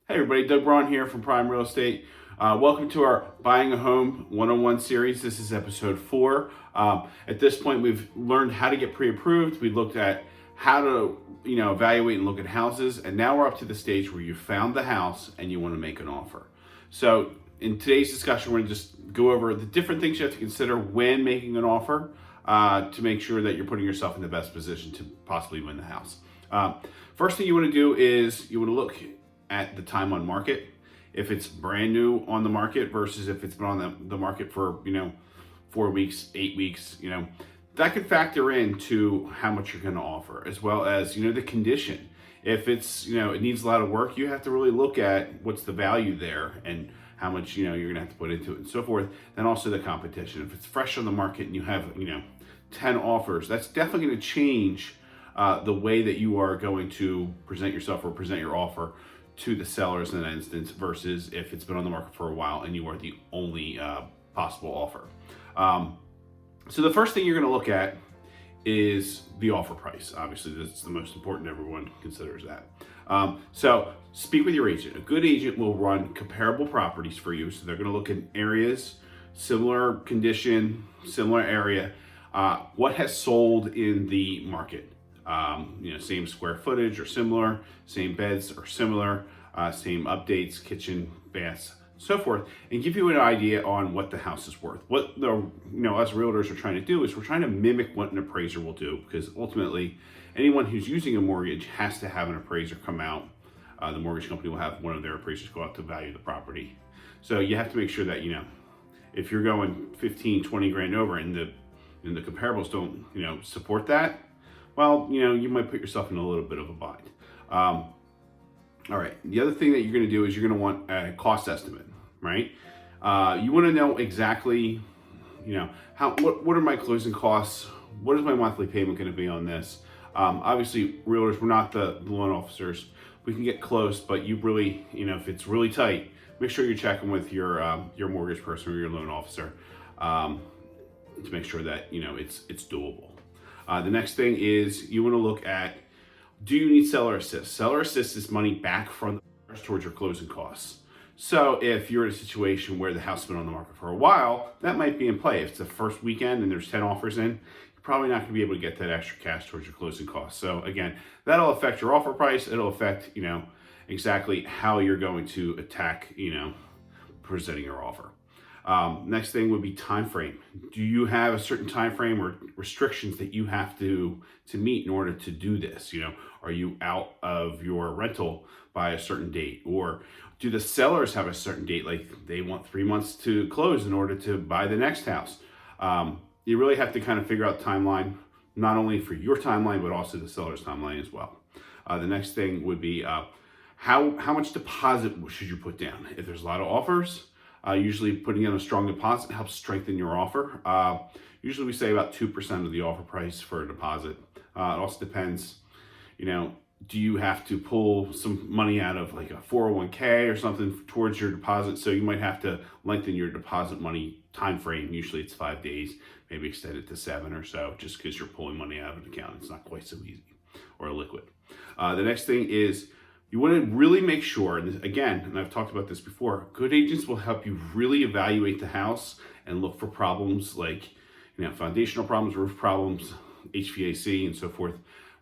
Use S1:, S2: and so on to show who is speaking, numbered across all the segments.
S1: Hey everybody, Doug Braun here from Prime Real Estate. Welcome to our Buying a Home 101 series. This is episode 4. At this point, we've learned how to get pre-approved. We looked at how to, evaluate and look at houses, and now we're up to the stage where you found the house and you want to make an offer. So in today's discussion, we're going to just go over the different things you have to consider when making an offer to make sure that you're putting yourself in the best position to possibly win the house. First thing you want to do is you want to look at the time on market. If it's brand new on the market versus if it's been on the market for 4 weeks, 8 weeks, that could factor into how much you're going to offer, as well as the condition. If it's it needs a lot of work, you have to really look at what's the value there and how much you're going to have to put into it and so forth. Then also the competition. If it's fresh on the market and you have 10 offers, that's definitely going to change the way that you are going to present yourself or present your offer to the sellers in that instance versus if it's been on the market for a while and you are the only possible offer. So the first thing you're going to look at is the offer price. Obviously, that's the most important. Everyone considers that. So speak with your agent. A good agent will run comparable properties for you. So they're going to look at areas, similar condition, similar area, what has sold in the market. Same square footage or similar, same beds or similar, same updates, kitchen, baths, so forth, and give you an idea on what the house is worth. What us realtors are trying to do is we're trying to mimic what an appraiser will do, because ultimately anyone who's using a mortgage has to have an appraiser come out. The mortgage company will have one of their appraisers go out to value the property. So you have to make sure that if you're going 15, 20 grand over and the comparables don't support that, well, you might put yourself in a little bit of a bind. All right. The other thing that you're going to do is you're going to want a cost estimate, right? You want to know exactly, what are my closing costs? What is my monthly payment going to be on this? Obviously, realtors, we're not the loan officers. We can get close, but you really, if it's really tight, make sure you're checking with your mortgage person or your loan officer to make sure that it's doable. The next thing is you want to look at, do you need seller assist? Seller assist is money back from the buyers towards your closing costs. So if you're in a situation where the house has been on the market for a while, that might be in play. If it's the first weekend and there's 10 offers in, you're probably not going to be able to get that extra cash towards your closing costs. So again, that'll affect your offer price. It'll affect, exactly how you're going to attack, presenting your offer. Next thing would be time frame. Do you have a certain time frame or restrictions that you have to meet in order to do this? Are you out of your rental by a certain date, or do the sellers have a certain date, like they want 3 months to close in order to buy the next house? You really have to kind of figure out the timeline, not only for your timeline but also the seller's timeline as well. The next thing would be how much deposit should you put down? If there's a lot of offers, usually putting in a strong deposit helps strengthen your offer. Usually we say about 2% of the offer price for a deposit. It also depends, do you have to pull some money out of like a 401k or something towards your deposit? So you might have to lengthen your deposit money time frame. Usually it's 5 days, maybe extend it to 7 or so, just because you're pulling money out of an account. It's not quite so easy or liquid. The next thing is, you want to really make sure, and again, and I've talked about this before, good agents will help you really evaluate the house and look for problems like, foundational problems, roof problems, HVAC, and so forth.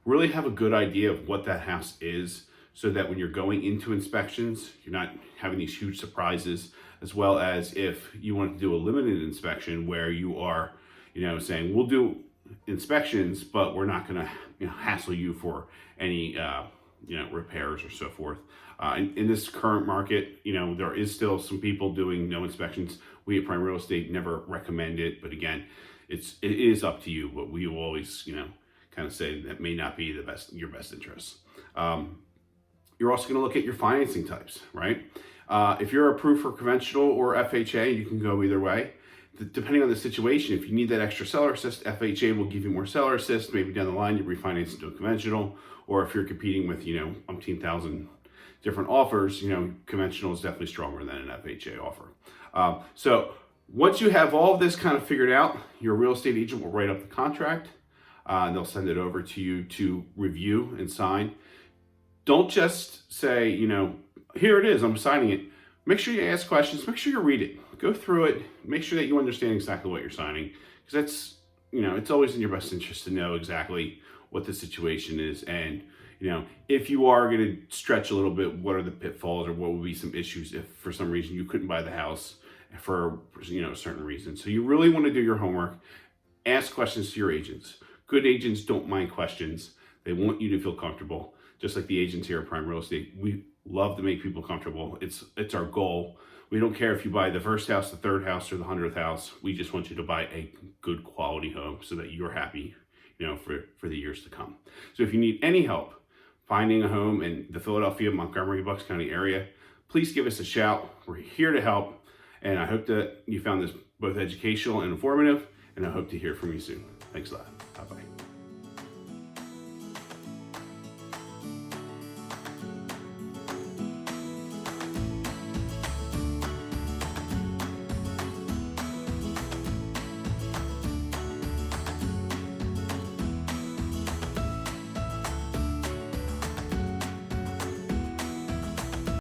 S1: Really have a good idea of what that house is, so that when you're going into inspections, you're not having these huge surprises, as well as if you want to do a limited inspection where you are, saying, we'll do inspections, but we're not going to hassle you for any repairs or so forth. In this current market, there is still some people doing no inspections. We at Prime Real Estate never recommend it, but again, it is up to you. But we will always, kind of say that may not be your best interest. You're also going to look at your financing types, right? If you're approved for conventional or FHA, you can go either way. Depending on the situation, if you need that extra seller assist, FHA will give you more seller assist. Maybe down the line you refinance into a conventional, or if you're competing with umpteen thousand different offers, conventional is definitely stronger than an FHA offer. So once you have all of this kind of figured out, your real estate agent will write up the contract, and they'll send it over to you to review and sign. Don't just say, here it is, I'm signing it. Make sure you ask questions, make sure you read it, go through it, make sure that you understand exactly what you're signing, because that's, it's always in your best interest to know exactly what the situation is. And, if you are going to stretch a little bit, what are the pitfalls or what would be some issues if for some reason you couldn't buy the house for, a certain reason. So you really want to do your homework, ask questions to your agents. Good agents don't mind questions. They want you to feel comfortable. Just like the agents here at Prime Real Estate, we love to make people comfortable. It's our goal. We don't care if you buy the first house, the third house, or the 100th house. We just want you to buy a good quality home so that you're happy, for the years to come. So if you need any help finding a home in the Philadelphia, Montgomery, Bucks County area, please give us a shout. We're here to help. And I hope that you found this both educational and informative, and I hope to hear from you soon. Thanks a lot. Bye-bye.